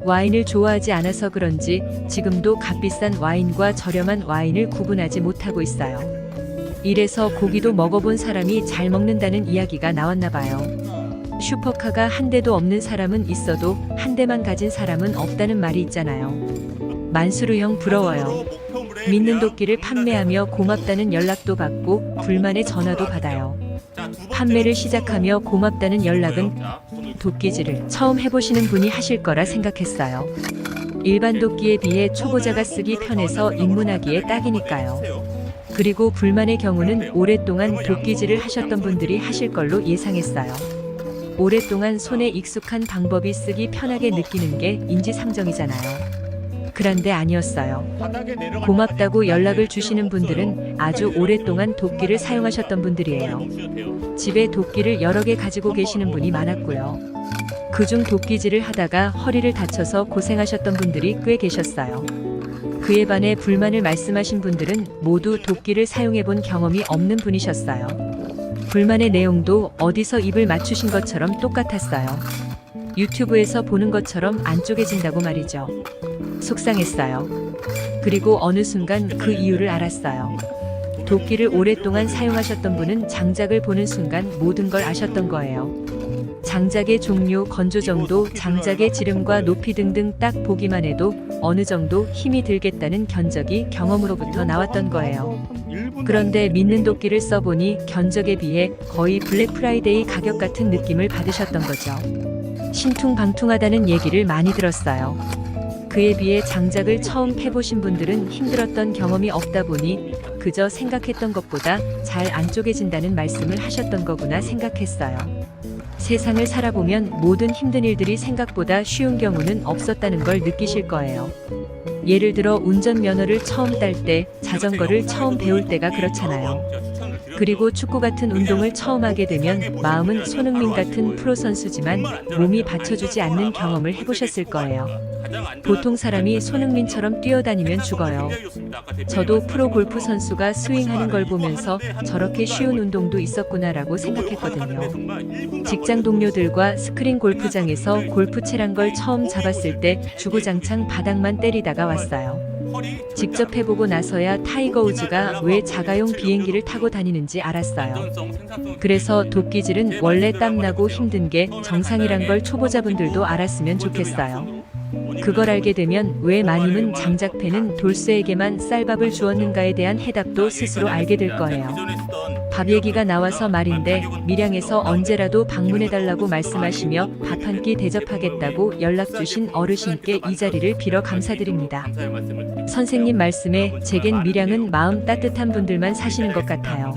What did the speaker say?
와인을 좋아하지 않아서 그런지 지금도 값비싼 와인과 저렴한 와인을 구분하지 못하고 있어요. 이래서 고기도 먹어본 사람이 잘 먹는다는 이야기가 나왔나 봐요. 슈퍼카가 한 대도 없는 사람은 있어도 한 대만 가진 사람은 없다는 말이 있잖아요. 만수르 형 부러워요. 믿는 도끼를 판매하며 고맙다는 연락도 받고 불만의 전화도 받아요. 판매를 시작하며 고맙다는 연락은 도끼질을 처음 해보시는 분이 하실 거라 생각했어요. 일반 도끼에 비해 초보자가 쓰기 편해서 입문하기에 딱이니까요. 그리고 불만의 경우는 오랫동안 도끼질을 하셨던 분들이 하실 걸로 예상했어요. 오랫동안 손에 익숙한 방법이 쓰기 편하게 느끼는 게 인지상정이잖아요. 그런데 아니었어요. 고맙다고 연락을 주시는 분들은 아주 오랫동안 도끼를 사용하셨던 분들이에요. 집에 도끼를 여러 개 가지고 계시는 분이 많았고요. 그중 도끼질을 하다가 허리를 다쳐서 고생하셨던 분들이 꽤 계셨어요. 그에 반해 불만을 말씀하신 분들은 모두 도끼를 사용해 본 경험이 없는 분이셨어요. 불만의 내용도 어디서 입을 맞추신 것처럼 똑같았어요. 유튜브에서 보는 것처럼 안 쪼개진다고 말이죠. 속상했어요. 그리고 어느 순간 그 이유를 알았어요. 도끼를 오랫동안 사용하셨던 분은 장작을 보는 순간 모든 걸 아셨던 거예요. 장작의 종류, 건조 정도, 장작의 지름과 높이 등등 딱 보기만 해도 어느 정도 힘이 들겠다는 견적이 경험으로부터 나왔던 거예요. 그런데 믿는 도끼를 써보니 견적에 비해 거의 블랙 프라이데이 가격 같은 느낌을 받으셨던 거죠. 신퉁방퉁하다는 얘기를 많이 들었어요. 그에 비해 장작을 처음 패보신 분들은 힘들었던 경험이 없다 보니 그저 생각했던 것보다 잘 안 쪼개진다는 말씀을 하셨던 거구나 생각했어요. 세상을 살아보면 모든 힘든 일들이 생각보다 쉬운 경우는 없었다는 걸 느끼실 거예요. 예를 들어 운전면허를 처음 딸 때, 자전거를 처음 배울 때가 그렇잖아요. 그리고 축구 같은 운동을 처음 하게 되면 마음은 손흥민 같은 프로 선수지만 몸이 받쳐주지 않는 경험을 해보셨을 거예요. 보통 사람이 손흥민처럼 뛰어다니면 죽어요. 저도 프로 골프 선수가 스윙하는 걸 보면서 저렇게 쉬운 운동도 있었구나라고 생각했거든요. 직장 동료들과 스크린 골프장에서 골프채란 걸 처음 잡았을 때 주구장창 바닥만 때리다가 왔어요. 직접 해보고 나서야 타이거 우즈가 왜 자가용 비행기를 타고 다니는지 알았어요. 그래서 도끼질은 원래 땀나고 힘든 게 정상이란 걸 초보자분들도 알았으면 좋겠어요. 그걸 알게 되면 왜 마님은 장작패는 돌쇠에게만 쌀밥을 주었는가에 대한 해답도 스스로 알게 될 거예요. 밥 얘기가 나와서 말인데 밀양에서 언제라도 방문해달라고 말씀하시며 밥 한 끼 대접하겠다고 연락 주신 어르신께 이 자리를 빌어 감사드립니다. 선생님 말씀에 제겐 밀양은 마음 따뜻한 분들만 사시는 것 같아요.